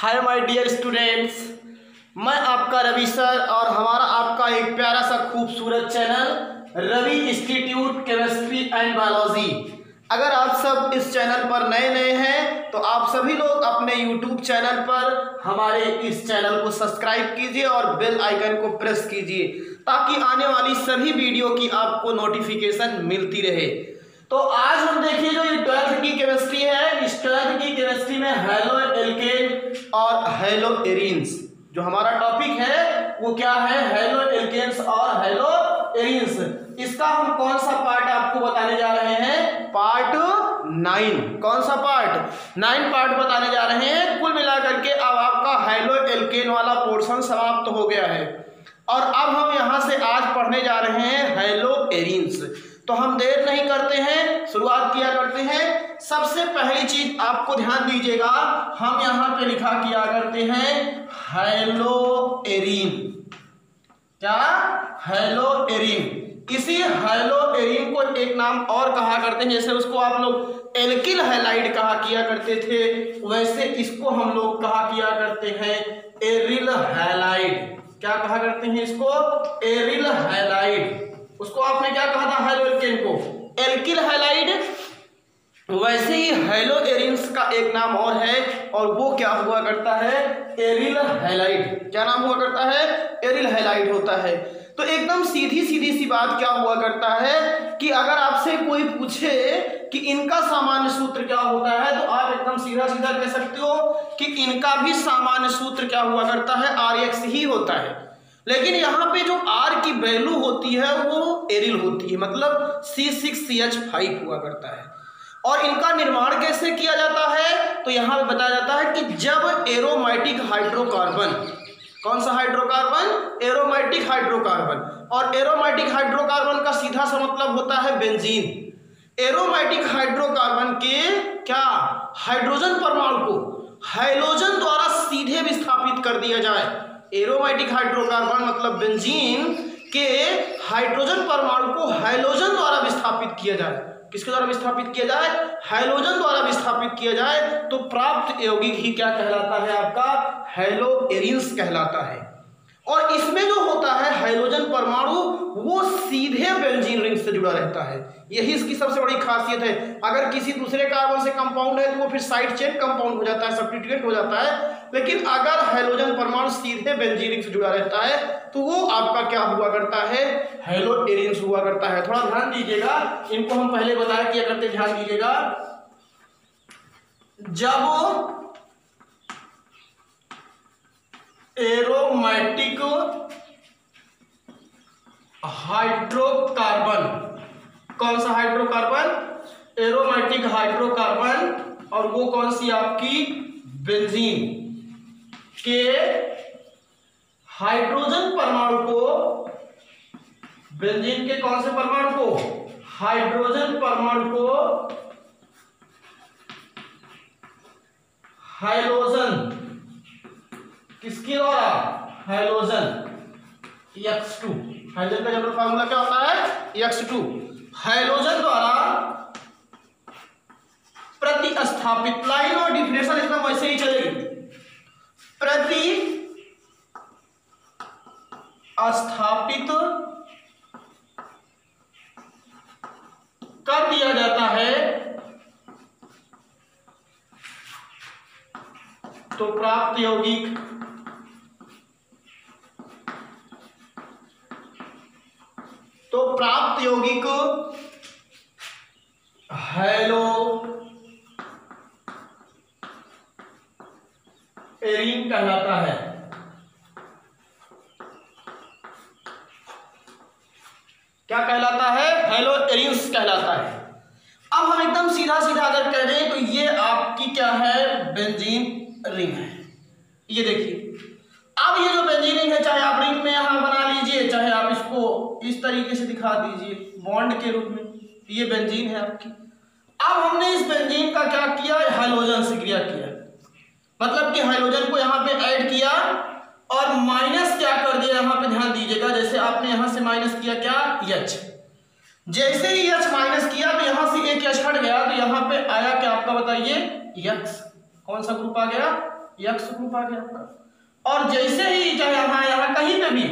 Hi my dear students, मैं आपका Ravi sir और हमारा आपका एक प्यारा सा खूबसूरत channel Ravi institute chemistry and biology. अगर आप सब इस चैनल पर नए हैं तो आप सभी लोग अपने यूट्यूब चैनल पर हमारे इस चैनल को सब्सक्राइब कीजिए और बेल आइकन को प्रेस कीजिए ताकि आने वाली सभी वीडियो की आपको नोटिफिकेशन मिलती रहे। तो आज हम देखिए जो ये 12th की केमिस्ट्री है, इस 12th की केमिस्ट्री में हैलो एल्केन और हैलो एरीन्स जो हमारा टॉपिक है वो क्या है, हैलो एल्केन्स और हैलो एरीन्स। इसका हम कौन सा पार्ट आपको बताने जा रहे हैं, पार्ट 9। कौन सा पार्ट, 9 पार्ट बताने जा रहे हैं। कुल मिलाकर के अब आपका हैलो एल्केन वाला पोर्शन समाप्त हो गया है और अब हम यहां से आज पढ़ने जा रहे हैं हैलो एरीन्स। तो हम देर नहीं करते हैं, शुरुआत किया करते हैं। सबसे पहली चीज आपको ध्यान दीजिएगा, हम यहां पे लिखा किया करते हैं हैलो एरीन। क्या, हैलो एरीन। इसी हैलो एरीन को एक नाम और कहा करते हैं, जैसे उसको आप लोग एल्किल हैलाइड कहा किया करते थे, वैसे इसको हम लोग कहा किया करते हैं एरिल हैलाइड। क्या कहा करते हैं इसको, एरिल हैलाइड। उसको आपने क्या कहा था, हैलो एल्केन को एल्किल हैलाइड। वैसे ही हैलो एरीन्स का एक नाम और है और वो क्या हुआ करता है, एरिल हैलाइड। क्या नाम हुआ करता है, एरिल हैलाइड होता है। तो एकदम सीधी सी बात क्या हुआ करता है कि अगर आपसे कोई पूछे कि इनका सामान्य सूत्र क्या होता है तो आप एकदम सीधा कह सकते हो कि इनका भी सामान्य सूत्र क्या हुआ करता है, RX ही होता है। लेकिन यहाँ पे जो R की वैल्यू होती है वो एरिल होती है, मतलब C6CH5 हुआ करता है। और इनका निर्माण कैसे किया जाता है तो यहाँ पे बताया जाता है कि जब एरोमेटिक हाइड्रोकार्बन, कौन सा हाइड्रोकार्बन, एरोमेटिक हाइड्रोकार्बन। और एरोमेटिक हाइड्रोकार्बन का सीधा सा मतलब होता है बेंजीन। एरोमेटिक हाइड्रोकार्बन के क्या, हाइड्रोजन परमाणु को हैलोजन द्वारा सीधे विस्थापित कर दिया जाए। एरोमेटिक हाइड्रोकार्बन मतलब बेंजीन के हाइड्रोजन परमाणु को हैलोजन द्वारा विस्थापित किया जाए। किसके द्वारा विस्थापित किया जाए, हैलोजन द्वारा विस्थापित किया जाए तो प्राप्त यौगिक ही क्या कहलाता है, आपका हैलो एरीन्स कहलाता है। और इसमें जो होता है हैलोजन परमाणु वो सीधे बेंजीन रिंग से जुड़ा रहता है, यही इसकी सबसे बड़ी खासियत है। अगर किसी दूसरे कार्बन से कंपाउंड है तो वो फिर साइड चेन कंपाउंड हो जाता है, सब्स्टिट्यूएंट हो जाता है। लेकिन अगर हैलोजन परमाणु सीधे बेंजीन रिंग से जुड़ा रहता है तो वो आपका क्या हुआ करता है, हैलो एरीन्स हुआ करता है। थोड़ा ध्यान दीजिएगा, इनको हम पहले बताया किया करते, ध्यान दीजिएगा। जब एरोमेटिक हाइड्रोकार्बन, कौन सा हाइड्रोकार्बन, एरोमेटिक हाइड्रोकार्बन, और वो कौन सी आपकी बेंजीन के हाइड्रोजन परमाणु को, बेंजीन के कौन से परमाणु को, हाइड्रोजन परमाणु को हैलोजन, किसके द्वारा, हैलोजन X2। हैलोजन का जनरल फार्मूला क्या होता है, X2। हैलोजन द्वारा प्रतिस्थापित, लाइन और डिफिनेशन एकदम वैसे ही चलेगी, प्रति स्थापित कर दिया जाता है तो प्राप्त यौगिक हैलो एरीन कहलाता है। क्या कहलाता है, हैलो एरीन्स कहलाता है। अब हम एकदम सीधा अगर कह दें तो ये आपकी क्या है, बेंजीन रिंग है। ये देखिए, अब ये जो बेंजीन रिंग है, चाहे आप रिंग में यहां बना लीजिए, चाहे आप इसको इस तरीके से दिखा दीजिए बॉन्ड के रूप में, ये बेंजीन है आपकी। अब हमने इस बेंजीन का क्या किया, हैलोजन से क्रिया किया, मतलब कि हैलोजन को यहां पे ऐड किया और माइनस क्या कर दिया, यहां पे ध्यान दीजिएगा, जैसे आपने यहां से माइनस किया क्या, H। जैसे ही H माइनस किया तो यहां से एक H हट गया तो यहां पे आया क्या आपका बताइए, X। कौन सा ग्रुप आ गया, यक्स ग्रुप आ गया आपका। और जैसे ही चाहे यहाँ कहीं पे भी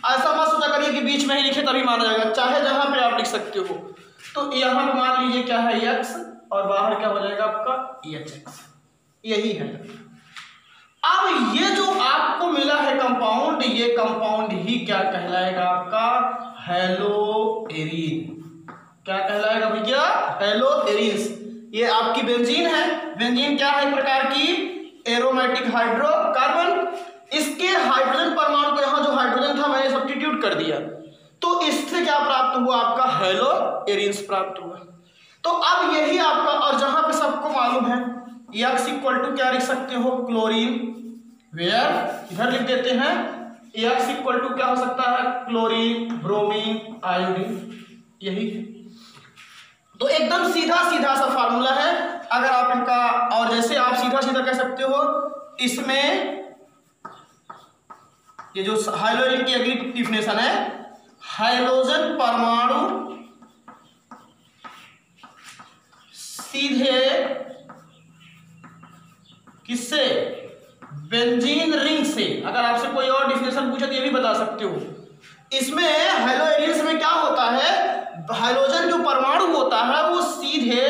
ऐसा मत सोचा करिए कि बीच में ही लिखे तभी माना जाएगा, चाहे जहां पे आप लिख सकते हो। तो यहाँ पे मान लीजिए क्या है यक्स और बाहर क्या हो जाएगा आपका एच एक्स, यही है। अब ये जो आपको मिला है कंपाउंड, ये कंपाउंड ही क्या कहलाएगा आपका हेलो एरीन। क्या कहलाएगा भैया हेलो एरीन्स। ये आपकी बेंजीन है। बेंजीन क्या है, एक प्रकार की एरोमेटिक हाइड्रोकार्बन। इसके हाइड्रोजन परमाणु को यहाँ जो हाइड्रोजन था मैंने सब्स्टिट्यूट कर दिया, तो इससे क्या प्राप्त हुआ आपका हेलो एरीन्स प्राप्त हुआ। तो अब यही आपका, और जहां पे सबको मालूम है यक्स इक्वल टू क्या लिख सकते हो क्लोरीन, वेयर इधर लिख देते हैं यक्स इक्वल टू क्या हो सकता है क्लोरीन, ब्रोमीन, आयोडीन, यही है। तो एकदम सीधा सीधा सा फार्मूला है। अगर आप इनका, और जैसे आप सीधा सीधा कह सकते हो इसमें ये जो हाइड्रोजन की अगली डिफिनेशन है, हाइड्रोजन परमाणु सीधे किससे, बेंजीन रिंग से। अगर आपसे कोई और डिफिनेशन पूछे तो ये भी बता सकते हो। इसमें हेलो एरीन्स में क्या होता है, हाइड्रोजन जो परमाणु होता है वो सीधे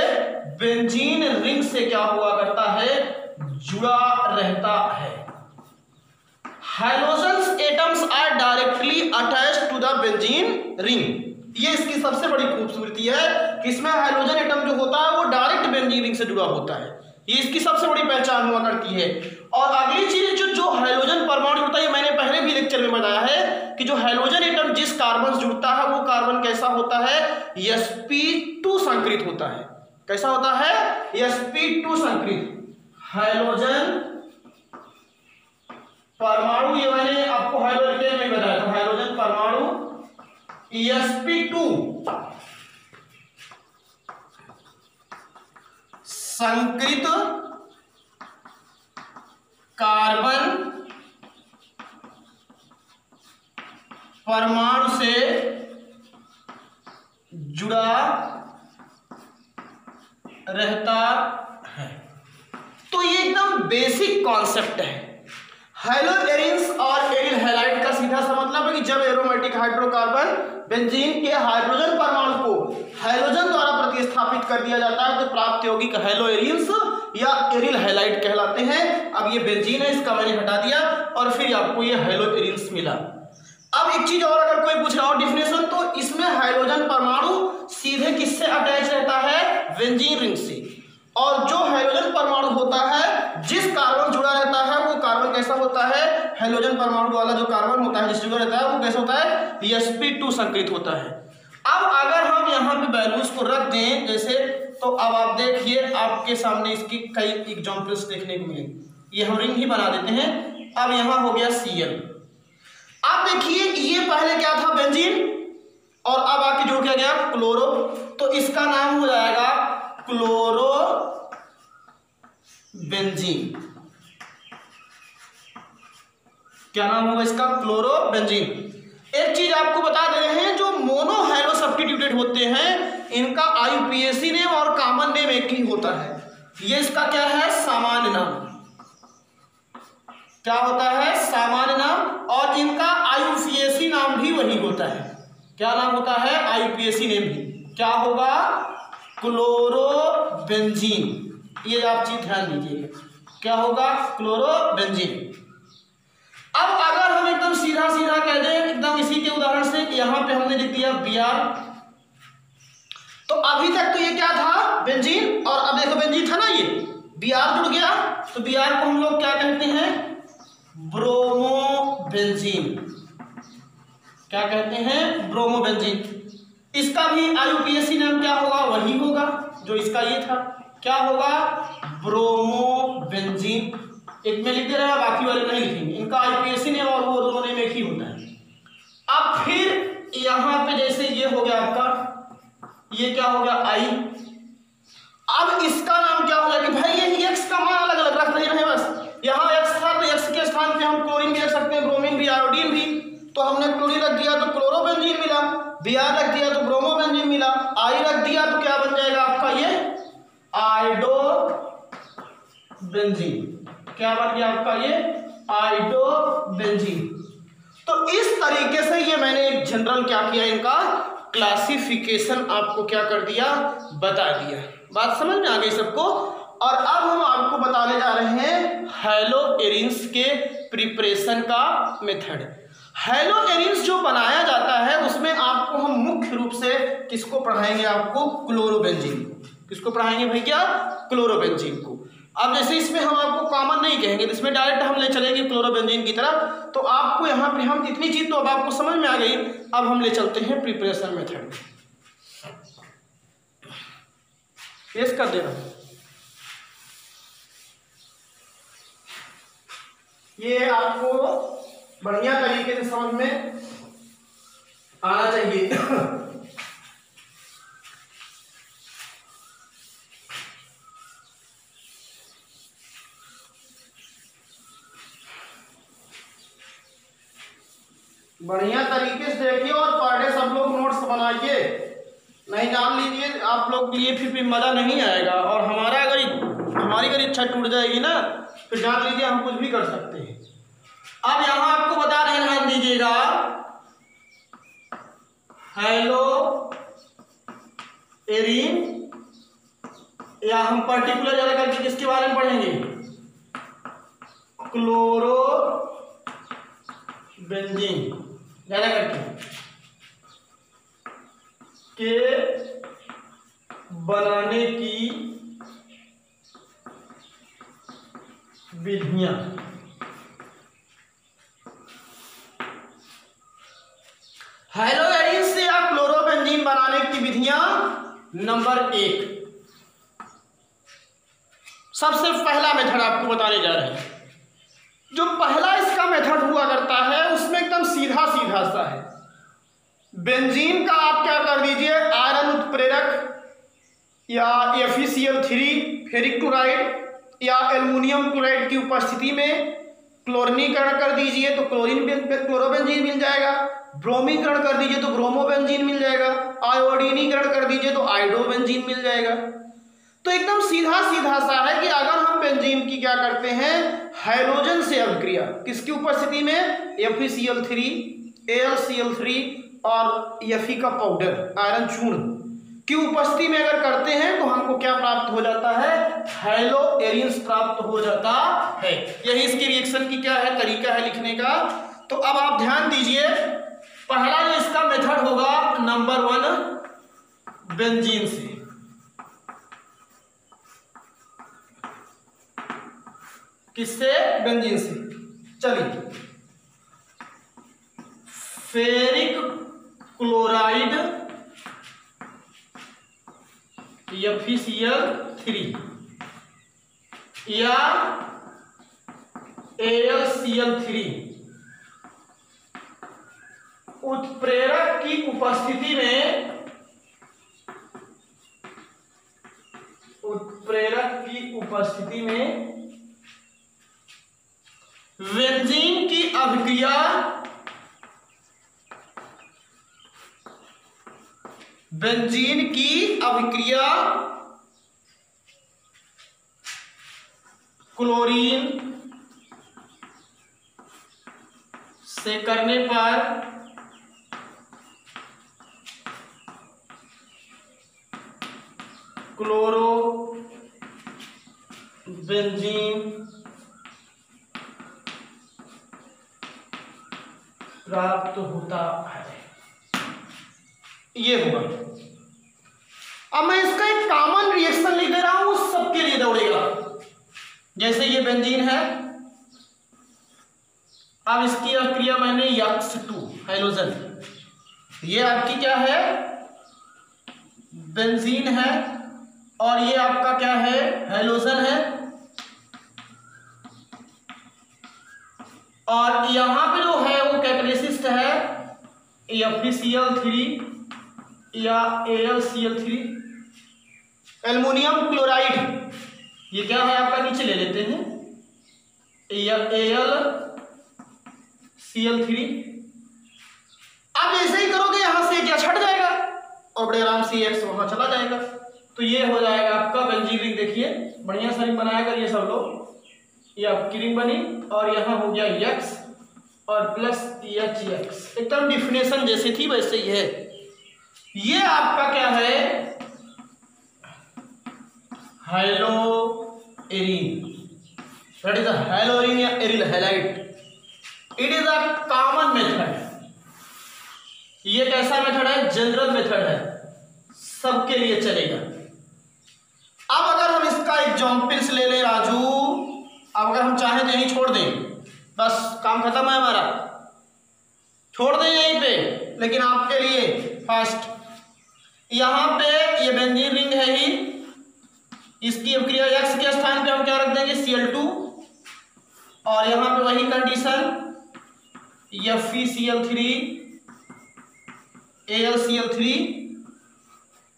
बेंजीन रिंग से क्या हुआ करता है, जुड़ा रहता है। Hydrogen atoms are directly attached to the benzene ring. ये इसकी सबसे बड़ी खूबसूरती है कि इसमें हाइड्रोजन एटम जो होता है वो डायरेक्ट बेंजीन रिंग से जुड़ा होता है। ये इसकी सबसे बड़ी पहचान हुआ करती है। और अगली चीज जो हाइड्रोजन परमाणु होता है, मैंने पहले भी लेक्चर में बताया है कि जो हाइड्रोजन एटम जिस कार्बन से जुड़ता है वो कार्बन कैसा होता है, sp2 संकृत होता है। कैसा होता है, sp2 संकृत। हाइड्रोजन परमाणु, ये मैंने आपको हाइड्रोजन में बताया था, हाइड्रोजन परमाणु sp2 संकृत कार्बन परमाणु से जुड़ा रहता है। तो ये एकदम बेसिक कॉन्सेप्ट है। हेलो एरीन्स और एरिल हैलाइड का सीधा सा मतलब है कि जब एरोमेटिक हाइड्रोकार्बन बेंजीन के हाइड्रोजन परमाणु को हाइड्रोजन द्वारा प्रतिस्थापित कर दिया जाता है तो प्राप्त यौगिक हेलो एरीन्स या एरिल हैलाइड कहलाते हैं। अब ये बेंजीन है, इसका मैंने हटा दिया और फिर आपको ये हेलो एरीन्स मिला। अब एक चीज और अगर कोई पूछे और डिफिनेशन, तो इसमें हाइड्रोजन परमाणु सीधे किससे अटैच रहता है, बेंजीन रिंग से। और जो हाइड्रोजन परमाणु होता है जिस कार्बन जुड़ा रहता है वो कार्बन कैसा होता है, हाइड्रोजन परमाणु वाला जो कार्बन होता है जिस जुड़ा रहता है वो कैसा होता है, sp2 संकृत होता है। अब अगर हम यहाँ पे वैल्यूज को रख दें जैसे, तो अब आप देखिए आपके सामने इसकी कई एग्जांपल्स देखने को मिलेंगे। ये हम रिंग ही बना देते हैं। अब यहाँ हो गया Cl। आप देखिए ये पहले क्या था, बेंजीन, और अब आके जो क्या गया क्लोरो, तो इसका नाम हो जाएगा क्लोरो बेंजीन। क्या नाम होगा इसका, क्लोरो बेंजीन। एक चीज आपको बता दे रहे हैं, जो मोनो हाइड्रो सब्स्टिट्यूटेड होते हैं इनका IUPAC नेम और कॉमन नेम एक ही होता है। ये इसका क्या है, सामान्य नाम। क्या होता है, सामान्य नाम। और इनका IUPAC नाम भी वही होता है। क्या नाम होता है, IUPAC नेम भी क्या होगा, क्लोरोबेंजीन। ये आप चीज ध्यान दीजिएगा, क्या होगा, क्लोरोबेंजीन। अब अगर हम एकदम सीधा सीधा कह दें, एकदम इसी के उदाहरण से, यहां पे हमने लिख दिया Br, तो अभी तक तो ये क्या था, बेंजीन, और अब देखो बेंजीन था ना, ये Br जुड़ गया, तो Br को हम लोग क्या कहते हैं, ब्रोमोबेंजीन। क्या कहते हैं, ब्रोमोबेंजीन। इसका भी IUPAC नाम क्या होगा, वही होगा जो इसका ये था, क्या होगा, ब्रोमोबेंजीन। एक में लिख दे रहा है, बाकी वाले नहीं लिखेंगे। इनका IUPAC नेम और वो दोनों नेम एक ही होता है। अब फिर यहां पे जैसे ये हो गया आपका, ये क्या हो गया I। अब इसका नाम क्या हो जाएगा, भाई ये X का मान अलग अलग रख रहे हैं बस। यहाँ X था तो X के स्थान पे हम क्लोरीन भी रख सकते हैं, ब्रोमीन भी, आयोडीन भी। तो हमने क्लोरीन रख दिया तो क्लोरोबेंजीन मिला, Br रख दिया तो ब्रोमोबेंजीन मिला, I रख दिया तो क्या बन जाएगा आपका ये आयोडोबेंजीन। क्या बन गया आपका ये आइडोबेंजीन। तो इस तरीके से ये मैंने एक जनरल क्या किया, इनका क्लासिफिकेशन आपको क्या कर दिया, बता दिया। बात समझ में आ गई सबको। और अब हम आपको बताने जा रहे हैं हैलोएरिन्स के प्रिपरेशन का मेथड। हैलोएरिन्स जो बनाया जाता है उसमें आपको हम मुख्य रूप से किसको पढ़ाएंगे, आपको क्लोरोबेंजीन को। किसको पढ़ाएंगे भैया, क्लोरोबेंजीन को। अब जैसे इसमें हम आपको कॉमन नहीं कहेंगे, इसमें डायरेक्ट हम ले चलेंगे क्लोरोबेंजीन की तरफ। तो आपको यहाँ पे हम इतनी चीज तो अब आपको समझ में आ गई। अब हम ले चलते हैं प्रिपरेशन मेथड। पेश कर देना, ये आपको बढ़िया तरीके से समझ में आना चाहिए। बढ़िया तरीके से देखिए और पर डे सब लोग नोट्स बनाइए, नहीं जान लीजिए आप लोग के लिए फिर मजा नहीं आएगा। और हमारी अगर इच्छा टूट जाएगी ना, फिर जान लीजिए हम कुछ भी कर सकते हैं। अब यहां आपको बता रहे हैं, ध्यान दीजिएगा, हैलोएरिन, या हम पर्टिकुलर ज्यादा करके किसके बारे में पढ़ेंगे, क्लोरोबेंजीन ज्यादा करके के बनाने की विधियां। हैलोएरिन से या क्लोरोबेंजीन बनाने की विधियां। नंबर 1, सबसे पहला मेथड आपको बताने जा रहे हैं। जो पहला इसका मेथड हुआ करता है उसमें एकदम सीधा सीधा सा है। बेंजीन का आप क्या कर दीजिए, आयरन उत्प्रेरक या FeCl3 फेरिक क्लोराइड या एल्युमिनियम क्लोराइड की उपस्थिति में क्लोरीनीकरण कर दीजिए तो क्लोरोबेंजीन मिल जाएगा। ब्रोमीकरण कर दीजिए तो ब्रोमोबेंजीन मिल जाएगा। आयोडीनीकरण कर दीजिए तो आइडोबेंजीन मिल जाएगा। तो एकदम सीधा सीधा सा है कि अगर हम बेंजीन की क्या करते हैं, हाइड्रोजन से अभिक्रिया किसकी उपस्थिति में, FeCl3, AlCl3 और Fe का पाउडर आयरन चूर्ण की उपस्थिति में अगर करते हैं तो हमको क्या प्राप्त हो जाता है, हैलोएरिन्स प्राप्त हो जाता है। यही इसकी रिएक्शन की क्या है, तरीका है लिखने का। तो अब आप ध्यान दीजिए, पहला जो इसका मेथड होगा नंबर 1 बेंजीन से। किससे, बेंजीन से। चलिए, फेरिक क्लोराइड FeCl3 या AlCl3 उत्प्रेरक की उपस्थिति में बेंजीन की अभिक्रिया क्लोरीन से करने पर क्लोरोबेंजीन प्राप्त होता है। ये होगा। अब मैं इसका एक कॉमन रिएक्शन लिख दे रहा हूं, सबके लिए दौड़ेगा। जैसे ये बेंजीन है, अब इसकी अभिक्रिया मैंने X2 हाइड्रोजन, ये आपकी क्या है, बेंजीन है, और ये आपका क्या है, हाइड्रोजन है। और यहां पे जो है वो कैटालिसिस्ट है FeCl3 या AlCl3। एल्युमिनियम क्लोराइड ये क्या है आपका, नीचे ले लेते हैं, या AlCl3। आप ऐसे ही करोगे, यहां से क्या छट जाएगा और बड़े आराम से X वहां चला जाएगा। तो ये हो जाएगा आपका बेंजीन रिंग। देखिए बढ़िया सा रिंग बनाया करिए सब लोग। ये आपकी रिंग बनी और यहाँ हो गया X और प्लस HX, एकदम डिफिनेशन जैसी थी वैसे ही है। ये आपका क्या है, halo arene, that is halo arene या aryl halide. It is a common method. ये कैसा मेथड है, जनरल मेथड है, सबके लिए चलेगा। अब अगर हम इसका एग्जाम्पल्स ले लें राजू, अब अगर हम चाहें तो यहीं छोड़ दें, बस काम खत्म है हमारा, छोड़ दें यहीं पे। लेकिन आपके लिए फर्स्ट यहाँ पे ये बेंजीन रिंग है ही, इसकी अभिक्रिया X के स्थान पे हम क्या रख देंगे, Cl2, और यहाँ पे वही कंडीशन FeCl3 AlCl3,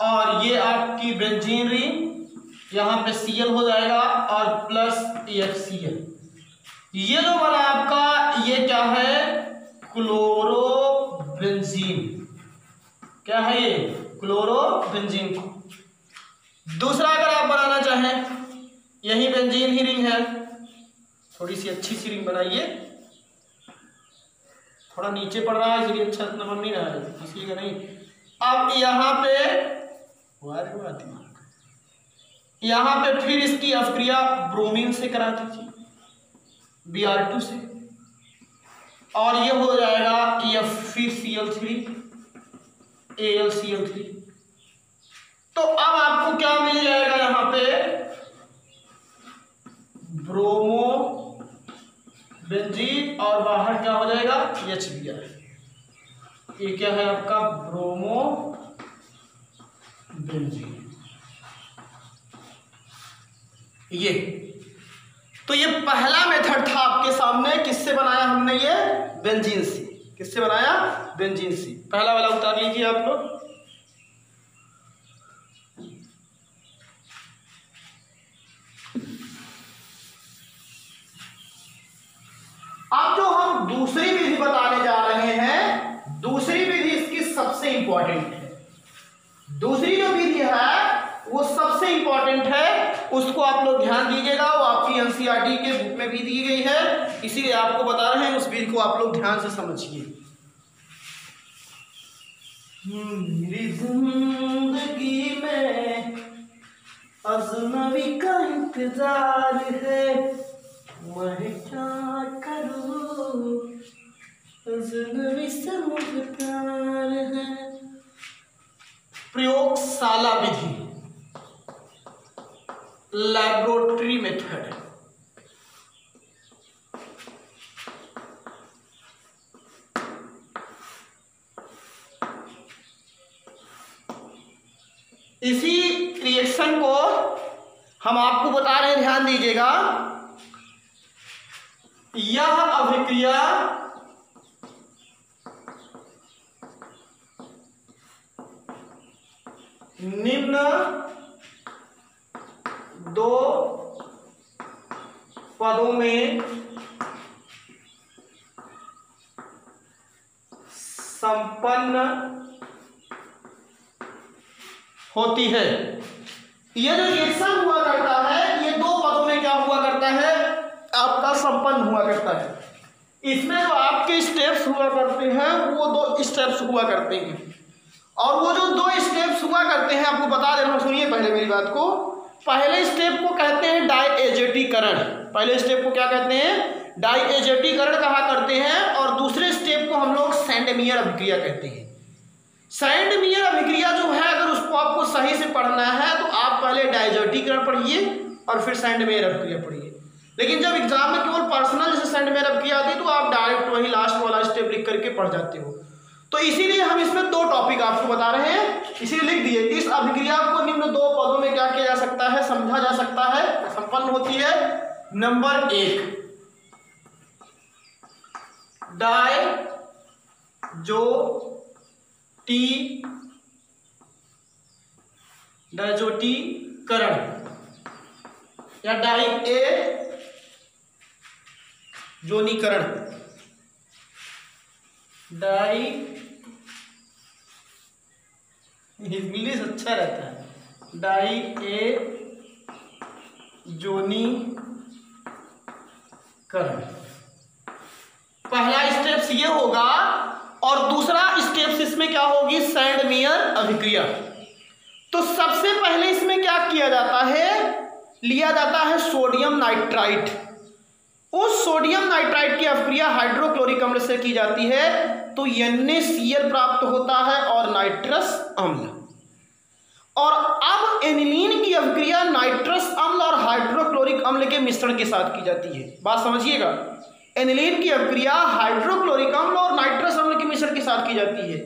और ये आपकी बेंजीन रिंग, यहाँ पे Cl हो जाएगा और प्लस HCl। ये जो बना आपका ये क्या है, क्लोरोबेंजीन। क्या है ये, क्लोरोबेंजीन। दूसरा अगर आप बनाना चाहें, यही बेंजीन ही रिंग है, थोड़ी सी अच्छी सी रिंग बनाइए, थोड़ा नीचे पड़ रहा है इसलिए अच्छा नंबर नहीं रहा है, हंसीगा नहीं। अब यहाँ पे यहाँ पे फिर इसकी अभिक्रिया ब्रोमीन से करा दीजिए, Br2 से, और ये हो जाएगा FeCl3 AlCl3। तो अब आपको क्या मिल जाएगा, यहाँ पे ब्रोमो बेंजीन और बाहर क्या हो जाएगा, HBr। ये क्या है आपका, ब्रोमो बेंजीन। ये तो ये पहला मेथड था आपके सामने, किससे बनाया हमने ये, बेंजीन से। किससे बनाया, बेंजीन से। पहला वाला उतार लीजिए आप लोग। अब जो हम दूसरी विधि बताने जा रहे हैं, दूसरी विधि इसकी सबसे इंपॉर्टेंट है। दूसरी जो विधि है वो सबसे इंपॉर्टेंट है, उसको आप लोग ध्यान दीजिएगा, वो आपकी एनसीईआरटी के बुक में भी दी गई है, इसीलिए आपको बता रहे हैं, उस विधि को आप लोग ध्यान से समझिए। मेरी जिंदगी में अजनबी का इंतजार है, मैं क्या करूं, अजनबी से मुझे प्यार है। प्रयोगशाला विधि, लैबोरेटरी मेथड। इसी रिएक्शन को हम आपको बता रहे हैं, ध्यान दीजिएगा। यह अभिक्रिया निम्न दो पदों में संपन्न होती है। यह जो रिएक्शन हुआ करता है, ये दो पदों में क्या हुआ करता है, आपका संपन्न हुआ करता है। इसमें जो आपके स्टेप्स हुआ करते हैं वो दो स्टेप्स हुआ करते हैं, और वो जो दो स्टेप्स हुआ करते हैं आपको बता दे रहा हूं, सुनिए पहले मेरी बात को। पहले स्टेप को कहते हैं डायएजेटीकरण। पहले स्टेप को क्या कहते हैं, डायएजेटीकरण कहा करते हैं, और दूसरे स्टेप को हम लोग सैंडमेयर अभिक्रिया कहते हैं। सैंडमेयर अभिक्रिया जो है, अगर उसको आपको सही से पढ़ना है तो आप पहले डायएजेटीकरण पढ़िए और फिर सैंडमेयर अभिक्रिया पढ़िए। लेकिन जब एग्जाम में केवल पर्सनल जैसे सैंडमेयर अभिक्रिया आती है तो आप डायरेक्ट वही लास्ट वाला स्टेप लिख करके पढ़ जाते हो। तो इसीलिए हम इसमें दो टॉपिक आपको बता रहे हैं, इसीलिए लिख दिए। इस अभिक्रिया को निम्न दो पदों में क्या किया जा सकता है, समझा जा सकता है, संपन्न होती है। नंबर 1, डायजोटीकरण या डायएजोनीकरण। इंग्लिश अच्छा रहता है, डायएजोनीकरण। करण। पहला स्टेप्स ये होगा और दूसरा स्टेप्स इसमें क्या होगी, सैंडमेयर अभिक्रिया। तो सबसे पहले इसमें क्या किया जाता है, लिया जाता है सोडियम नाइट्राइट। उस सोडियम नाइट्राइट की अभिक्रिया हाइड्रोक्लोरिक अम्ल से की जाती है तो NaCl प्राप्त होता है और नाइट्रस अम्ल। और अब एनिलीन की अभिक्रिया नाइट्रस अम्ल और हाइड्रोक्लोरिक अम्ल के मिश्रण के साथ की जाती है। बात समझिएगा, एनिलीन की अभिक्रिया हाइड्रोक्लोरिक अम्ल और नाइट्रस अम्ल के मिश्रण के साथ की जाती है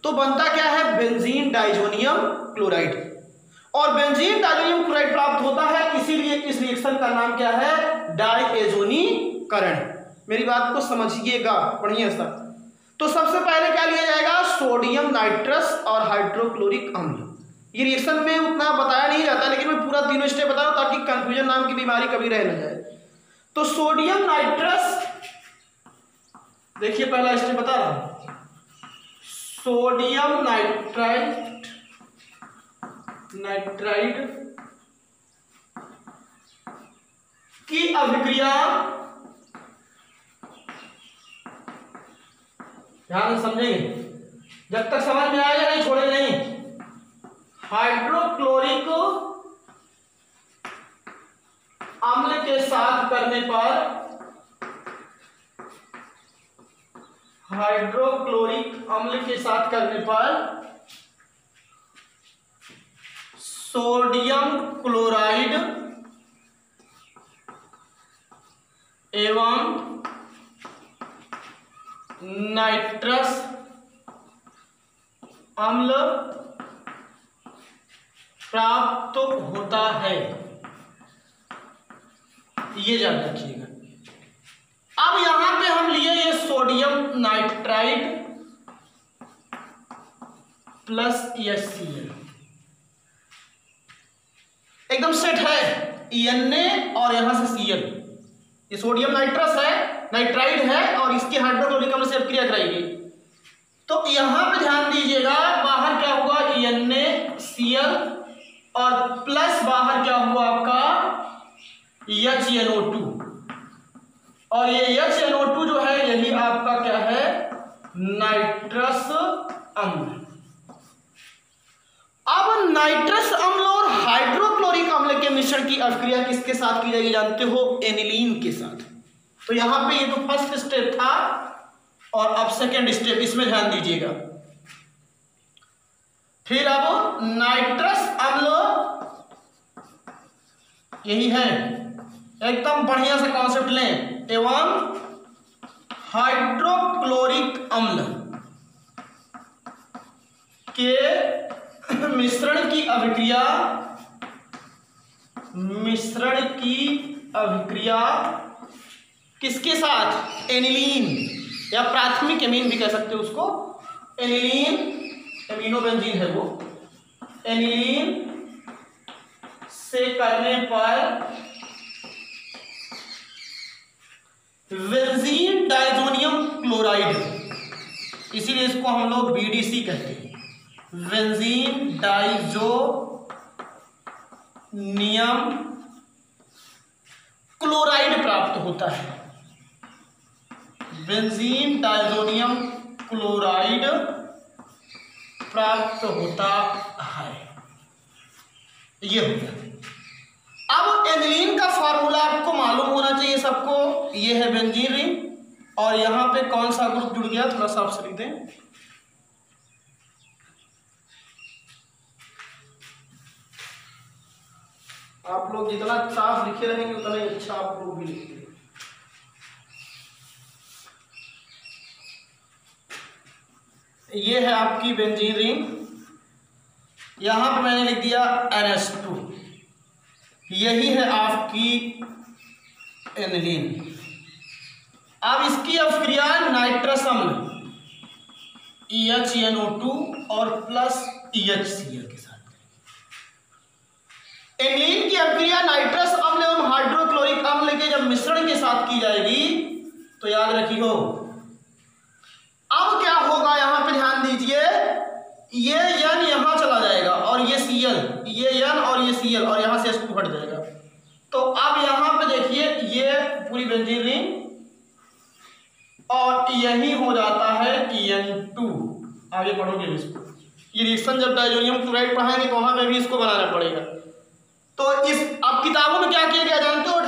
तो बनता क्या है, बेंजीन डाइजोनियम क्लोराइड। और बेंजीन डाइजोनियम क्लोराइड प्राप्त होता है, इसीलिए इस रिएक्शन का नाम क्या है, डायएजोनीकरण। मेरी बात को समझिएगा बढ़िया सा। तो सबसे पहले क्या लिया जाएगा, सोडियम नाइट्रस और हाइड्रोक्लोरिक अम्ल। ये रिएक्शन में उतना बताया नहीं जाता, लेकिन मैं पूरा तीनों स्टेप बता रहा हूं ताकि कंफ्यूजन नाम की बीमारी कभी रह न जाए। तो सोडियम नाइट्रस, देखिए पहला स्टेप बता रहा हूं, सोडियम नाइट्राइड की अभिक्रिया, ध्यान से समझेंगे, जब तक समझ में आएगा नहीं छोड़ेंगे नहीं। हाइड्रोक्लोरिक अम्ल के साथ करने पर, हाइड्रोक्लोरिक अम्ल के साथ करने पर सोडियम क्लोराइड एवं नाइट्रस अम्ल प्राप्त होता है, ये याद रखिएगा। अब यहां पे हम लिए ये सोडियम नाइट्राइड प्लस HCl, एकदम सेट है, Na और यहां से Cl। ये सोडियम नाइट्रस है, नाइट्राइड है और इसके हाइड्रोक्लोरिक अम्ल से अभिक्रिया कराएगी। तो यहां पे ध्यान दीजिएगा, बाहर क्या हुआ, NaCl और प्लस बाहर क्या हुआ आपका HNO2, और ये HNO2 जो है यही आपका क्या है, नाइट्रस अम्ल। अब नाइट्रस अम्ल और हाइड्रोक्लोरिक अम्ल के मिश्रण की अभिक्रिया किसके साथ की जाएगी जानते हो, एनिलीन के साथ। तो यहां पे ये तो फर्स्ट स्टेप था और अब सेकेंड स्टेप, इसमें ध्यान दीजिएगा। फिर अब नाइट्रस अम्ल यही है, एकदम बढ़िया से कॉन्सेप्ट लें, एवं हाइड्रोक्लोरिक अम्ल के मिश्रण की अभिक्रिया किसके साथ, एनिलीन या प्राथमिक एमीन भी कह सकते हो उसको, एनिलीन, एमिनोबेंजीन है वो, एनिलीन से करने पर बेंजीन डाइजोनियम क्लोराइड, इसीलिए इसको हम लोग BDC कहते हैं, बेंजीन डाइजोनियम क्लोराइड प्राप्त होता है, बेंजीन डाइजोनियम क्लोराइड प्राप्त होता है, ये हो गया। अब एनिलीन का फार्मूला आपको मालूम होना चाहिए सबको, ये है बेंजीन रिंग और यहां पे कौन सा ग्रुप जुड़ गया, थोड़ा सा आपसे लिख दें, आप लोग जितना साफ लिखे रहेंगे उतना ही अच्छा आप लोग भी लिखेंगे। ये है आपकी बेंजीन रिंग, यहां पे मैंने लिख दिया NH2, यही है आपकी एनिलीन। अब इसकी अभिक्रिया नाइट्रस अम्ल HNO2 और प्लस HCl के साथ। एनिलीन की अभिक्रिया नाइट्रस अम्ल एवं हाइड्रोक्लोरिक अम्ल के जब मिश्रण के साथ की जाएगी तो याद रखियो, अब क्या होगा, यहां पे ध्यान दीजिए, ये N यहां चला जाएगा और ये Cl, ये N और ये Cl और यहां से H2 हट जाएगा। तो अब यहां पे देखिए ये पूरी पूरी बेंजीन रिंग, और यही हो जाता है N2। आगे पढ़ोगे इसको, ये रिएक्शन जब डाइजोनियम क्लोराइड पढ़ाएंगे तो वहां पे भी इसको बनाना पड़ेगा। तो इस अब किताबों में क्या किया गया जानते हो,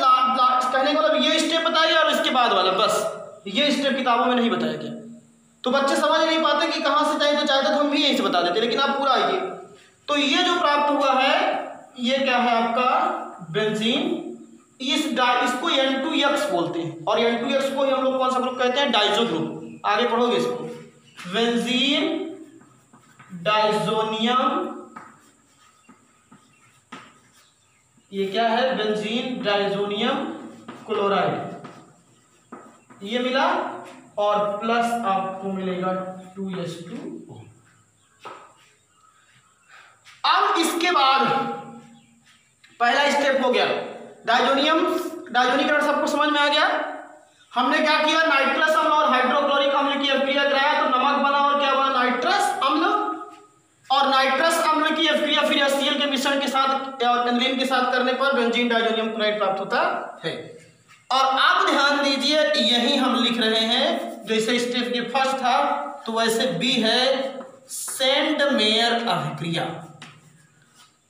कहने का मतलब ये स्टेप बताइए और इसके बाद वाला, बस ये स्टेप किताबों में नहीं बताया गया। तो बच्चे समझ नहीं पाते कि कहाँ से चाहिए, तो चाहते तो हम भी यहीं से बता देते, लेकिन आप पूरा आइए। तो ये जो प्राप्त हुआ है ये क्या है आपका बेंजीन, इसको N2X बोलते हैं, और N2X को हम लोग कौन सा ग्रुप कहते हैं, डाइजो ग्रुप। आगे पढ़ोगे इसको, बेंजीन डाइजोनियम, ये क्या है बेंजीन डाइजोनियम क्लोराइड, ये मिला, और प्लस आपको मिलेगा 2H2O। अब इसके बाद पहला स्टेप हो गया डाइजोनीकरण, सबको समझ में आ गया। हमने क्या किया, नाइट्रस अम्ल और हाइड्रोक्लोरिक अम्ल की अभिक्रिया कराया, तो नमक बना, और क्या बना, नाइट्रस अम्ल, और नाइट्रस अम्ल की अभिक्रिया फिर HCl के मिश्रण के साथ और एंजाइम के साथ करने पर बेंजीन डाइजोनियम क्लोराइड प्राप्त होता है। और आप ध्यान दीजिए, यही हम लिख रहे हैं, जैसे स्टेप ये फर्स्ट था तो वैसे बी है सेंडमेयर अभिक्रिया।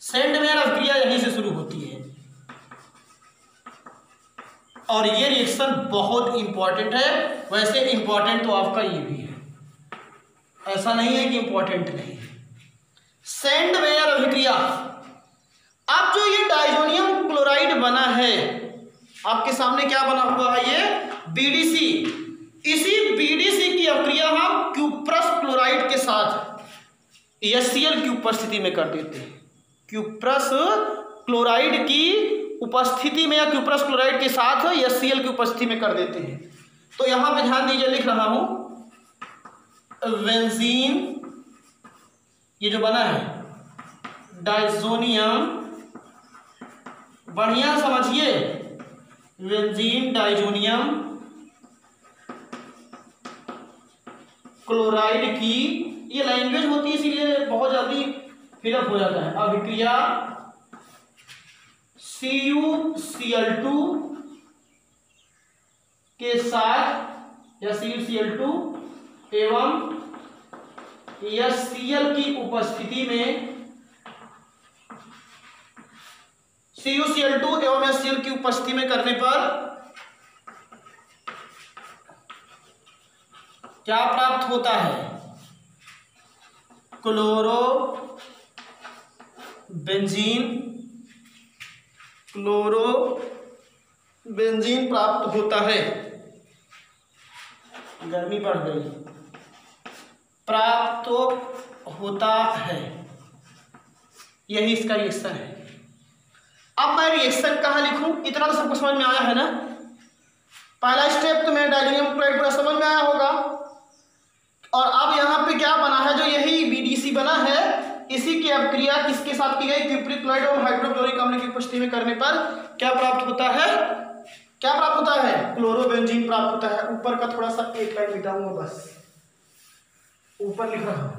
सेंडमेयर अभिक्रिया यहीं से शुरू होती है, और ये रिएक्शन बहुत इंपॉर्टेंट है। वैसे इंपॉर्टेंट तो आपका ये भी है, ऐसा नहीं है कि इंपॉर्टेंट नहीं है। सेंडमेयर अभिक्रिया, अब जो ये डाइजोनियम क्लोराइड बना है, आपके सामने क्या बना हुआ है, ये बीडीसी। इसी बीडीसी की अभिक्रिया हम क्यूप्रस क्लोराइड के साथ HCl की उपस्थिति में कर देते हैं। क्यूप्रस क्लोराइड की उपस्थिति में या क्यूप्रस क्लोराइड के साथ HCl की उपस्थिति में कर देते हैं। तो यहां पे ध्यान दीजिए, लिख रहा हूं बेंजीन, ये जो बना है डाइजोनियम, बढ़िया समझिए, बेंजीन डाइजोनियम क्लोराइड की, ये लैंग्वेज होती है इसीलिए बहुत जल्दी फिलअप हो जाता है। अभिक्रिया CuCl2 के साथ, या CuCl2 एवं HCl की उपस्थिति में, CuCl2 एवं HCl की उपस्थिति में करने पर क्या प्राप्त होता है, क्लोरो बेंजीन प्राप्त होता है। गर्मी बढ़ गई, प्राप्त होता है, यही इसका रिएक्शन है। अब मैं रिएक्शन कहाँ लिखूं, इतना तो सबको समझ में आया है ना। पहला स्टेप तो मेरे डाइजोनियम क्लोराइड पूरा समझ में आया होगा, और अब यहाँ पे क्या बना है, जो यही बीडीसी बना है, इसी की अभिक्रिया किसके साथ की गई, क्यूप्रिक क्लोराइड और हाइड्रोक्लोरिक अम्ल की उपस्थिति में करने पर क्या प्राप्त होता है, क्या प्राप्त होता है, क्लोरोबेंजीन प्राप्त होता है। ऊपर का थोड़ा सा एक लाइन मिटाऊंगा, बस ऊपर लिख रहा हूं,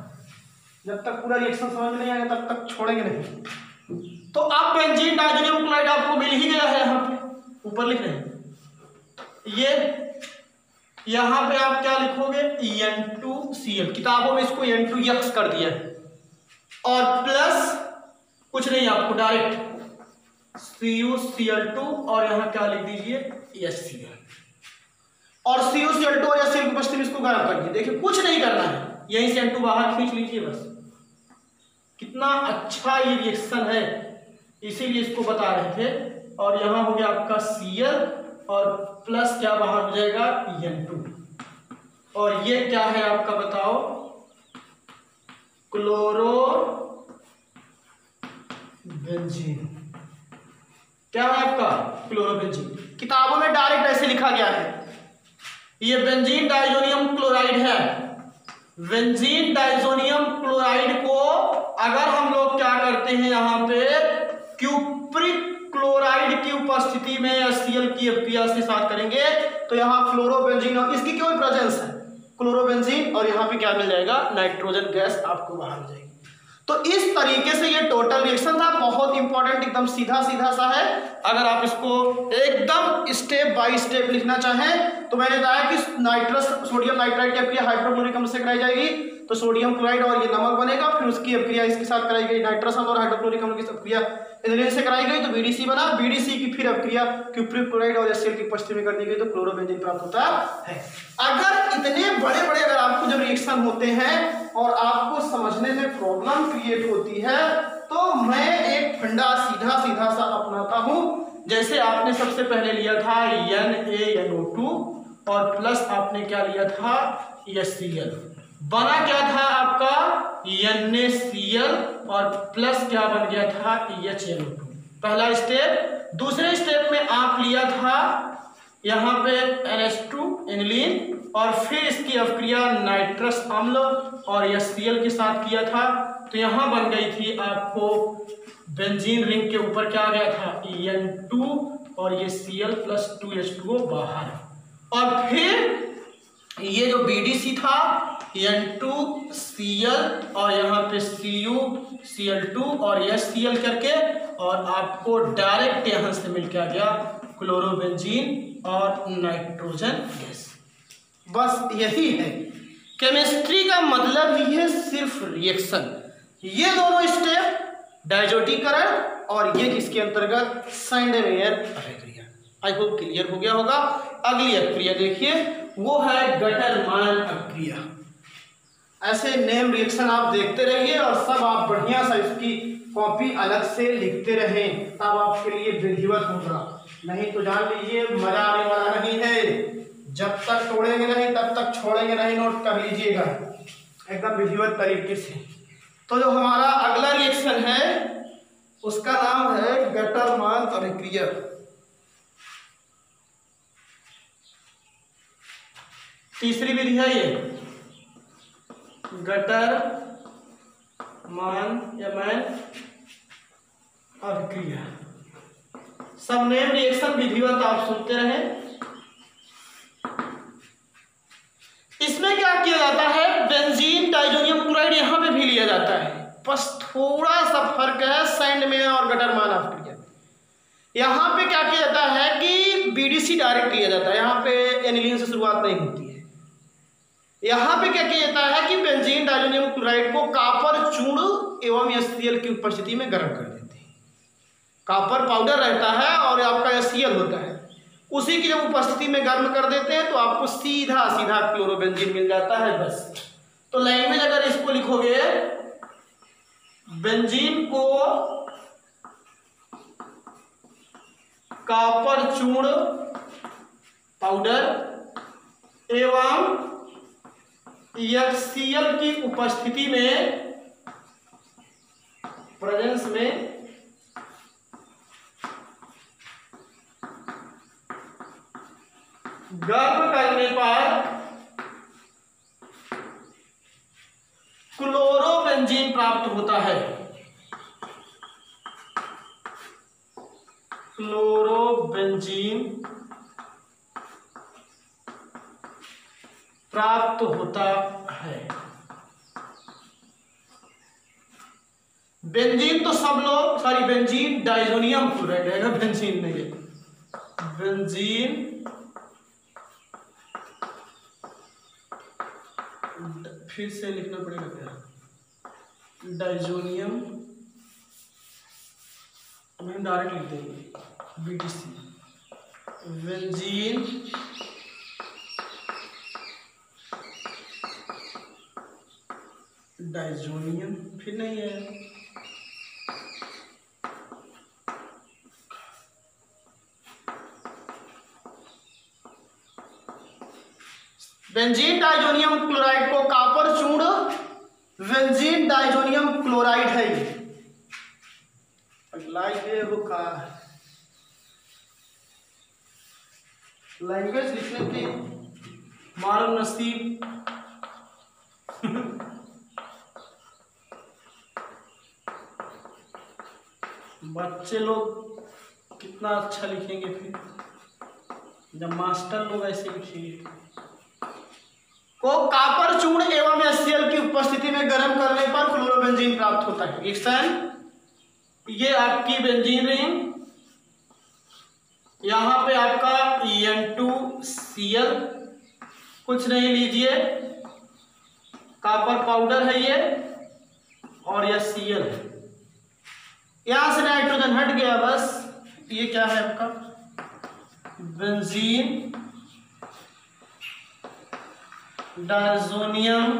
जब तक पूरा रिएक्शन समझ में नहीं आएगा तब तक छोड़ेंगे नहीं। तो अब बेंजीन डाइजोनियम क्लोराइड आपको मिल ही गया है, यहाँ पे ऊपर लिख रहे हैं, ये यहां पे आप क्या लिखोगे, N2Cl, किताबों में इसको N2X कर दिया है, और प्लस कुछ नहीं, आपको डायरेक्ट CuCl2 और यहां क्या लिख दीजिए HCl, और CuCl2 और HCl की उपस्थिति में इसको गर्म कर दिए। देखिए कुछ नहीं करना है, यहीं से N2 बाहर खींच लीजिए बस। कितना अच्छा ये रिएक्शन है, इसीलिए इसको बता रहे थे। और यहां हो गया आपका Cl, और प्लस क्या बाहर हो जाएगा, N2, और ये क्या है आपका बताओ, क्लोरोबेंजीन। क्या है आपका, क्लोरोबेंजीन। किताबों में डायरेक्ट ऐसे लिखा गया है, ये बेंजीन डाइजोनियम क्लोराइड है। बेंजीन डाइजोनियम क्लोराइड को अगर हम लोग क्या करते हैं, यहाँ पे क्यूप्रिक क्लोराइड की उपस्थिति में HCl की अभिक्रिया से साथ करेंगे, तो यहाँ क्लोरोबेंजीन, और इसकी क्यों प्रेजेंस है, क्लोरोबेंजीन, और यहाँ पे क्या मिल जाएगा, नाइट्रोजन गैस आपको बाहर हो जाएगी। तो इस तरीके से ये टोटल रिएक्शन था, बहुत इंपॉर्टेंट, एकदम सीधा सीधा सा है। अगर आप इसको एकदम स्टेप बाय स्टेप लिखना चाहें तो मैंने बताया कि नाइट्रस सोडियम नाइट्राइड की अभिक्रिया हाइड्रोक्लोरिक अम्ल से कराई जाएगी तो सोडियम क्लोराइड और ये नमक बनेगा, फिर उसकी अभिक्रिया इसके साथ कराई गई नाइट्रस अम्ल और हाइड्रोक्लोरिक अम्ल की अभिक्रिया एनिलीन से कराई गई तो बीडीसी बना, बीडीसी की फिर अभिक्रिया क्यूप्रिक क्लोराइड और HCl की उपस्थिति में कर दी गई तो क्लोरोबेंजीन प्राप्त होता है। अगर इतने बड़े बड़े अगर आपको जब रिएक्शन होते हैं और आपको समझने में प्रॉब्लम क्रिएट होती है तो मैं एक फंडा सीधा सीधा सा अपनाता हूं। जैसे आपने सबसे पहले लिया था NaNO2 और प्लस आपने क्या लिया था HCl, बना क्या था आपका NaCl और प्लस क्या बन गया था HNO2, पहला स्टेप। दूसरे स्टेप में आप लिया था यहाँ पे NH2 एनिलीन और फिर इसकी अभिक्रिया नाइट्रस अम्ल और HCl के साथ किया था तो यहाँ बन गई थी आपको बेंजीन रिंग के ऊपर क्या आ गया था En2 और ये Cl प्लस 2H2O बाहर, और फिर ये जो BDC था N2Cl और यहाँ पे CuCl2 और HCl करके और आपको डायरेक्ट यहाँ से मिल के आ गया क्लोरोबेंजीन और नाइट्रोजन गैस। बस यही है केमिस्ट्री का मतलब ही है, सिर्फ रिएक्शन। ये दोनों स्टेप डायजोटीकरण और ये किसके अंतर्गत सैंडमेयर अभिक्रिया। आई होप क्लियर हो गया होगा। अगली अभिक्रिया देखिए, वो है गटरमान अभिक्रिया। ऐसे नेम रिएक्शन आप देखते रहिए और सब आप बढ़िया सा इसकी कॉपी अलग से लिखते रहें, तब आपके लिए विधिवत होगा, नहीं तो जान लीजिए मजा आने वाला नहीं है। जब तक तोड़ेंगे नहीं तब तक छोड़ेंगे नहीं, नोट कर लीजिएगा एकदम विधिवत तरीके से। तो जो हमारा अगला रिएक्शन है उसका नाम है गटरमान अभिक्रिया। तीसरी विधि है ये गटरमान अभिक्रिया। सब नेम रिएक्शन विधिवत आप सुनते रहें। इसमें क्या किया जाता है, बेंजीन डाइजोनियम क्लोराइड यहां पे भी लिया जाता है, बस थोड़ा सा फर्क है सैंडमेयर और गटरमान अभिक्रिया। यहां पे क्या किया जाता है कि बीडीसी डायरेक्ट लिया जाता है, यहां पे एनिलीन से शुरुआत नहीं होती है। यहां पे क्या किया जाता है कि बेंजीन डाइजोनियम क्लोराइड को कापर चूर्ण एवं HCl की उपस्थिति में गर्म कर देते हैं। कापर पाउडर रहता है और आपका HCl होता है, उसी की जब उपस्थिति में गर्म कर देते हैं तो आपको सीधा सीधा क्लोरोबेंजीन मिल जाता है। बस तो लैंग्वेज अगर इसको लिखोगे, बेंजीन को कापर चूर्ण पाउडर एवं HCl की उपस्थिति में प्रेजेंस में गर्म करने पर क्लोरोबेंजीन प्राप्त होता है। क्लोरोबेंजीन प्राप्त होता है। बेंजीन तो सब लोग, सॉरी बेंजीन डाइजोनियम क्लोराइड है, बेंजीन नहीं है, बेंजीन फिर से लिखना पड़ेगा क्या, डाइजोनियम, हम डायरेक्ट लिख देंगे बीडीसी, बेंजीन डाइजोनियम, फिर नहीं है बेंजीन डाइजोनियम क्लोराइड को कापर चूर्ण बेंजीन डाइजोनियम क्लोराइड है। अगला ये होगा लैंग्वेज लिखने की मालूम नसीब बच्चे लोग कितना अच्छा लिखेंगे फिर जब मास्टर लोग ऐसे लिखेंगे। को कॉपर चूर्ण एवं HCl की उपस्थिति में गर्म करने पर क्लोरोबेंजीन प्राप्त होता है। रिएक्शन, ये आपकी बेंजीन रिंग, यहां पे आपका N2Cl, कुछ नहीं लीजिए, कॉपर पाउडर है ये, और यह Cl है। यहां से नाइट्रोजन हट गया बस। ये क्या है आपका बेंजीन डायज़ोनियम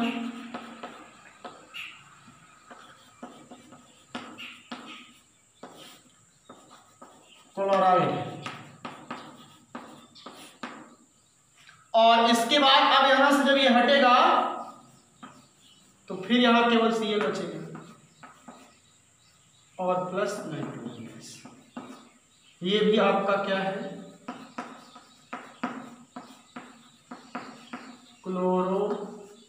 क्लोराइड। और इसके बाद अब यहां से जब ये हटेगा तो फिर यहां केवल Cl बचेगा और प्लस नाइट्रोजन गैस। ये भी आपका क्या है क्लोरोबेंजीन।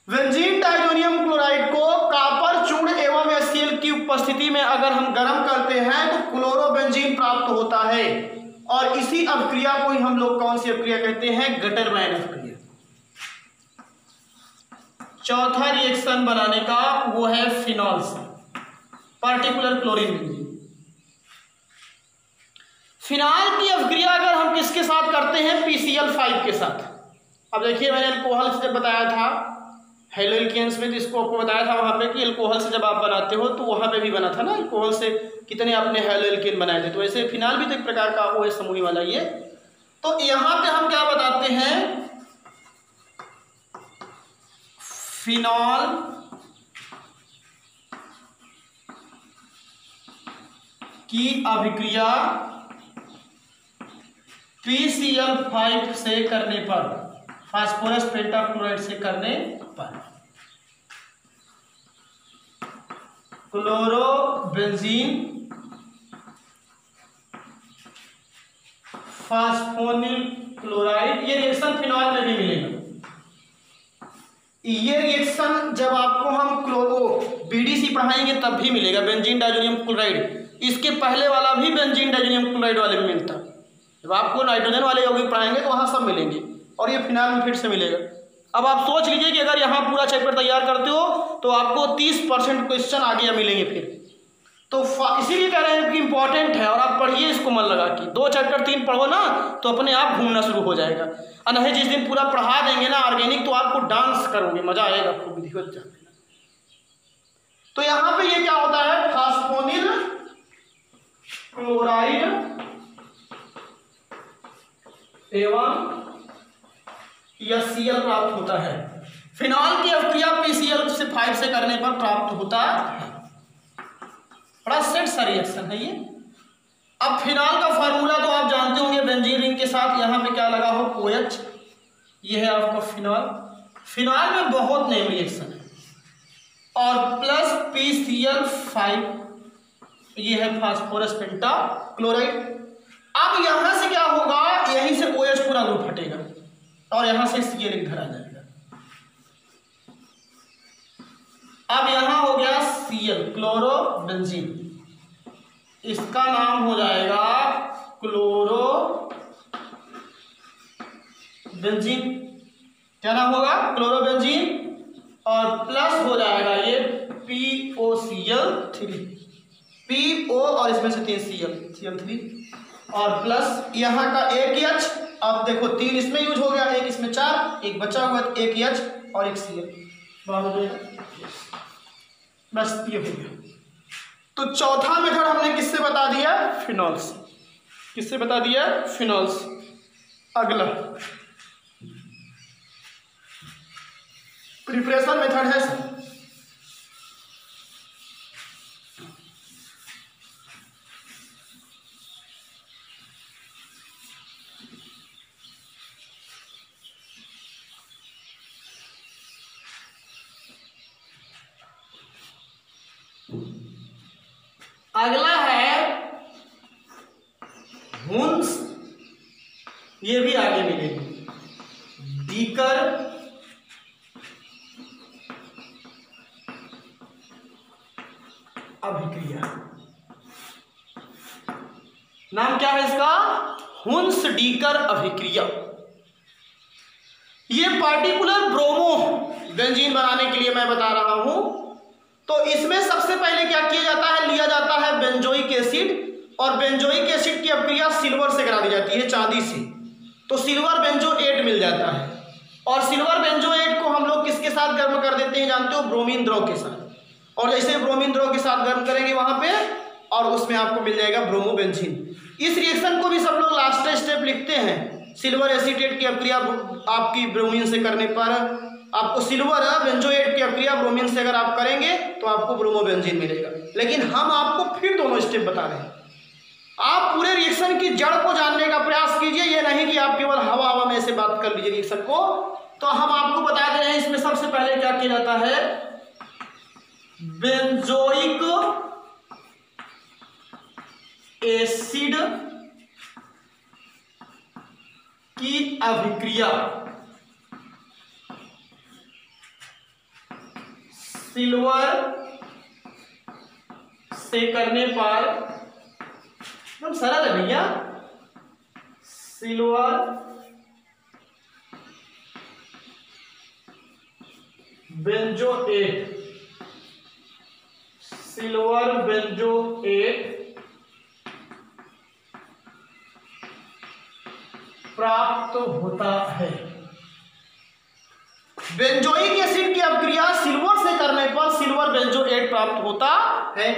बेंजीन डायज़ोनियम क्लोराइड को कॉपर चूर्ण एवं HCl की उपस्थिति में अगर हम गर्म करते हैं तो क्लोरोबेंजीन प्राप्त होता है। और इसी अभिक्रिया को ही हम लोग कौन सी अभिक्रिया कहते हैं, गटरमैन अभिक्रिया। चौथा रिएक्शन बनाने का वो है फिनॉल से, पार्टिकुलर क्लोरीन बेंजीन। फिनॉल की अभिक्रिया अगर हम किसके साथ करते हैं, PCl5 के साथ। अब देखिए मैंने अल्कोहल से जब बताया था हेलोइल्केन्स में, तो इसको आपको बताया था वहां पे कि अल्कोहल से जब आप बनाते हो तो वहां पे भी बना था ना, अल्कोहल से कितने आपने हेलोइल्केन बनाए थे। तो वैसे फिनॉल भी तो एक प्रकार का OH समूह वाला ये। तो यहां पे हम क्या बताते हैं, फिनॉल की अभिक्रिया PCl5 से करने पर, फास्फोरस पेंटाक्लोराइड से करने पर क्लोरोबेंजीन फास्फोनिल क्लोराइड, ये रिएक्शन फिनॉल में भी मिलेगा। ये रिएक्शन जब आपको हम BDC पढ़ाएंगे तब भी मिलेगा, बेंजीन डायज़ोनियम क्लोराइड। इसके पहले वाला भी बेंजीन डायज़ोनियम क्लोराइड वाले में मिलता। जब आपको नाइट्रोजन वाले यौगिक पढ़ाएंगे तो वहां सब मिलेंगे, और ये फिनॉल में फिर से मिलेगा। अब आप सोच लीजिए कि अगर यहाँ पूरा चैप्टर तैयार करते हो तो आपको 30% क्वेश्चन आगे मिलेंगे फिर। तो इसीलिए कह रहे हैं कि इंपॉर्टेंट है, और आप पढ़िए इसको मन लगा के। 2 चैप्टर 3 पढ़ो ना तो अपने आप घूमना शुरू हो जाएगा। और नहीं जिस दिन पूरा पढ़ा देंगे ना ऑर्गेनिक, तो आपको डांस करोगे, मजा आएगा खूब विधिवत जाने। तो यहाँ पे ये क्या होता है, फास्फोनिल क्लोराइड एवं HCl प्राप्त होता है। फिनॉल की अभिक्रिया PCl5 से करने पर प्राप्त होता है। बड़ा सेट सा रिएक्शन है ये। अब फिनॉल का फार्मूला तो आप जानते होंगे, बेंजीन रिंग के साथ यहाँ पे क्या लगा हो, OH। ये है आपका फिनॉल। फिनॉल में बहुत नेम रिएक्शन है, और प्लस PCl5, ये है फास्फोरस पेंटाक्लोराइड। अब यहां से क्या होगा, यहीं से OH पूरा ग्रुप हटेगा और यहां से Cl इधर आ जाएगा। अब यहां हो गया Cl, क्लोरोबेंजीन। इसका नाम हो जाएगा क्लोरोबेंजीन। क्या नाम होगा, क्लोरोबेंजीन। और प्लस हो जाएगा ये POCl3, PO और इसमें से 3 Cl3, और प्लस यहाँ का एक H। अब देखो 3 इसमें यूज हो गया, एक इसमें 4, एक बचा हुआ, एक H और एक Cl। बस ये हो गया। तो चौथा मेथड हमने किससे बता दिया, फिनॉल से। किससे बता दिया, फिनॉल से। अगला प्रिपरेशन मेथड है। अगला है हुन्स, ये भी आगे मिलेगी। डीकर अभिक्रिया, नाम क्या है इसका, हुन्स डीकर अभिक्रिया। ये पार्टिकुलर ब्रोमो बेंजीन बनाने के लिए मैं बता रहा हूं। तो इसमें सबसे पहले क्या किया जाता है, लिया जाता है बेंजोइक एसिड, और बेंजोइक एसिड की अपक्रिया सिल्वर से करा दी जाती है, चांदी से। तो सिल्वर बेंजोएट मिल जाता है, और सिल्वर बेंजोएट को हम लोग किसके साथ गर्म कर देते हैं जानते हो, ब्रोमीन द्रव के साथ। और जैसे ब्रोमीन द्रव के साथ गर्म करेंगे वहां पे, और उसमें आपको मिल जाएगा ब्रोमोबेंजीन। इस रिएक्शन को भी सब लोग लास्ट स्टेप लिखते हैं। सिल्वर एसीटेट की अपक्रिया आपकी ब्रोमीन से करने पर आपको सिल्वर बेंजोएट की अपक्रिया ब्रोमीन से अगर आप करेंगे तो आपको ब्रोमोबेंजीन मिलेगा। लेकिन हम आपको फिर दोनों स्टेप बता रहे हैं। आप पूरे रिएक्शन की जड़ को जानने का प्रयास कीजिए, ये नहीं कि आप केवल हवा हवा में ऐसे बात कर लीजिए रिएक्शन को। तो हम आपको बता दे रहे हैं इसमें सबसे पहले क्या किया जाता है, बेंजोइक एसिड की अभिक्रिया सिल्वर से करने पर, एकदम सरल है भैया, सिल्वर बेंजोएट, सिल्वर बेंजोएट प्राप्त होता है। बेंजोइक एसिड की अपक्रिया सिल्वर से करने पर सिल्वर बेंजोएट प्राप्त होता है।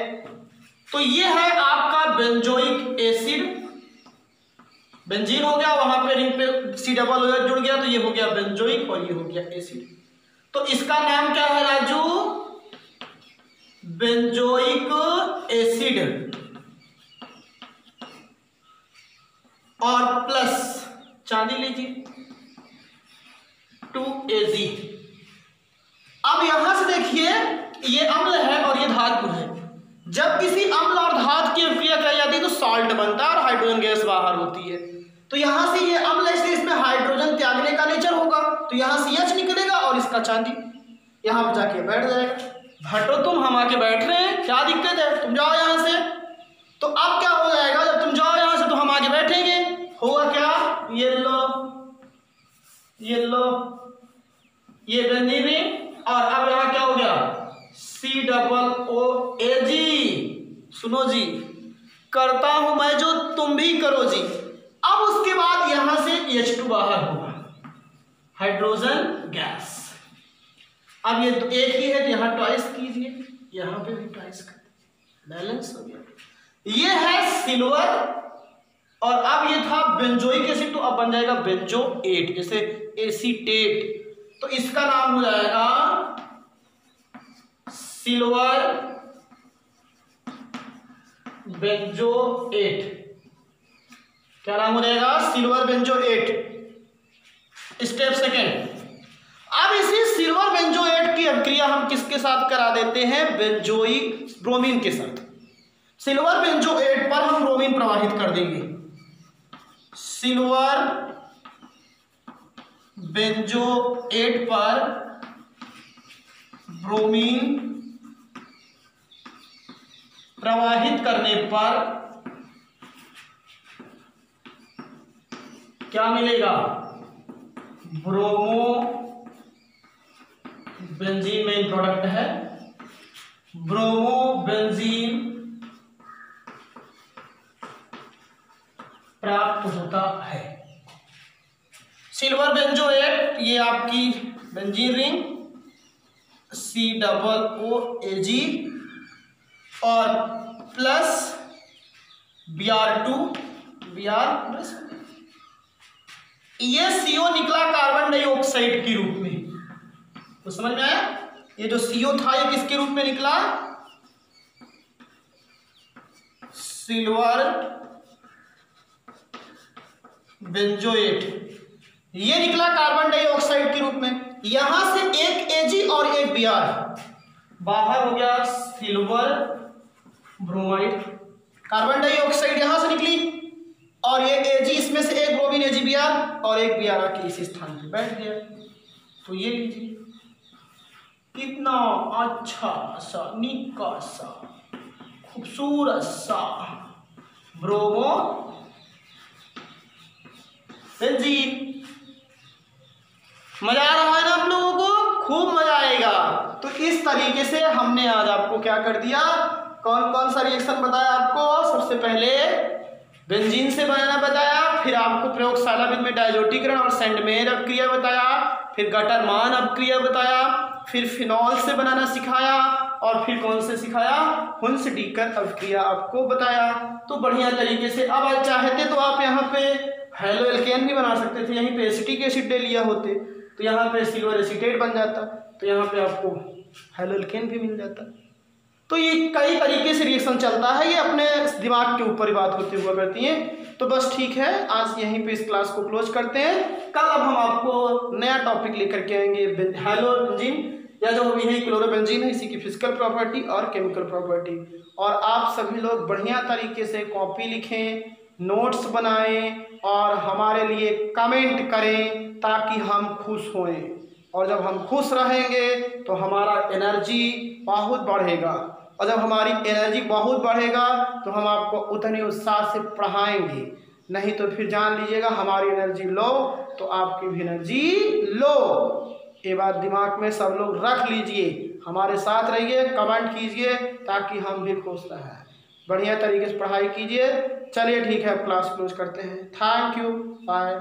तो ये है आपका बेंजोइक एसिड, बेंजीन हो गया, वहां पे रिंग पे सी डबल जुड़ गया, तो ये हो गया बेंजोइक और ये हो गया एसिड। तो इसका नाम क्या है राजू, बेंजोइक एसिड और प्लस चांदी लीजिए 2Ag। अब यहां से देखिए ये अम्ल है और ये धातु है। जब किसी अम्ल और धातु की अपक्रिया की जाती है तो सॉल्ट बनता है और हाइड्रोजन गैस बाहर होती है। तो यहां से ये अम्ल है, इसमें हाइड्रोजन त्यागने का नेचर होगा, तो यहां से H निकलेगा और इसका चांदी यहां पर जाके बैठ जाएगा। हटो तुम, हम आके बैठ रहे हैं, क्या दिक्कत है, तुम जाओ यहां से। तो अब क्या हो जाएगा, जब तुम जाओ यहां से तो हम आगे बैठेंगे, होगा क्या, येलो येलो ये बेंजीन, और अब यहां क्या हो गया, COOAG। सुनो जी, करता हूं मैं जो तुम भी करो जी। अब उसके बाद यहां से H2 बाहर होगा, हाइड्रोजन गैस। अब ये तो एक ही है तो यहां ट्वाइस कीजिए, यहां पे भी ट्वाइस कर, बैलेंस हो गया। ये है सिल्वर, और अब ये था बेंजोइक एसिड, तो अब बन जाएगा बेंजोएट, जैसे एसीटेट, तो इसका नाम हो जाएगा सिल्वर बेंजोएट। क्या नाम हो जाएगा, सिल्वर बेंजोएट। स्टेप सेकेंड, अब इसी सिल्वर बेंजोएट की अपक्रिया हम किसके साथ करा देते हैं, बेंजोइक ब्रोमीन के साथ। सिल्वर बेंजोएट पर हम ब्रोमीन प्रवाहित कर देंगे, सिल्वर बेंजोएट पर ब्रोमीन प्रवाहित करने पर क्या मिलेगा, ब्रोमो बेंजीन मेन प्रोडक्ट है, ब्रोमो बेंजीन प्राप्त होता है। सिल्वर बेंजोएट ये आपकी बेंजीन रिंग COOAG और प्लस Br2 Br+, ये CO निकला कार्बन डाइऑक्साइड के रूप में। तो समझ में आया, ये जो CO था ये किसके रूप में निकला, सिल्वर बेंजोएट, ये निकला कार्बन डाइऑक्साइड के रूप में। यहां से एक Ag और एक Br, बाहर हो गया सिल्वर ब्रोमाइड। कार्बन डाइऑक्साइड यहां से निकली और ये Ag, इसमें से एक ब्रोमीन AgBr और एक Br आके इस स्थान पे बैठ गया। तो ये लीजिए, कितना अच्छा सा निका सा खूबसूरत सा ब्रोमो बेंजीन। मजा आ रहा है ना आप लोगों को? खूब मजा आएगा। तो इस तरीके से हमने आज आपको क्या कर दिया, कौन कौन सा रिएक्शन बताया आपको। सबसे पहले बेंजीन से बनाना बताया, फिर आपको प्रयोगशाला विधि में डायजोटीकरण और सेंडमेयर अपक्रिया बताया, फिर गटरमान अपक्रिया बताया, फिर फिनॉल से बनाना सिखाया, और फिर कौन से सिखाया, हुंस-डीकर अपक्रिया आपको बताया। तो बढ़िया तरीके से अब आप चाहते तो आप यहाँ पे हेलो एल्केन भी बना सकते थे, यहीं पे एसिटिक एसिड ले लिया होते तो यहाँ पे सिल्वर एसीटेट बन जाता, तो यहाँ पे आपको हेलो एल्केन भी मिल जाता। तो ये कई तरीके से रिएक्शन चलता है, ये अपने दिमाग के ऊपर ही बात होती हुआ करती है। तो बस ठीक है, आज यहीं पे इस क्लास को क्लोज करते हैं। कल अब हम आपको नया टॉपिक लेकर के आएंगे, हेलोबेंजीन या जो यही क्लोरोबेंजीन है, इसी की फिजिकल प्रॉपर्टी और केमिकल प्रॉपर्टी। और आप सभी लोग बढ़िया तरीके से कॉपी लिखें, नोट्स बनाएं और हमारे लिए कमेंट करें ताकि हम खुश होएं। और जब हम खुश रहेंगे तो हमारा एनर्जी बहुत बढ़ेगा, और जब हमारी एनर्जी बहुत बढ़ेगा तो हम आपको उतने उत्साह से पढ़ाएंगे। नहीं तो फिर जान लीजिएगा हमारी एनर्जी लो तो आपकी भी एनर्जी लो। ये बात दिमाग में सब लोग रख लीजिए, हमारे साथ रहिए, कमेंट कीजिए ताकि हम भी खुश रहें। बढ़िया तरीके से पढ़ाई कीजिए। चलिए ठीक है, अब क्लास क्लोज करते हैं। Thank you, bye.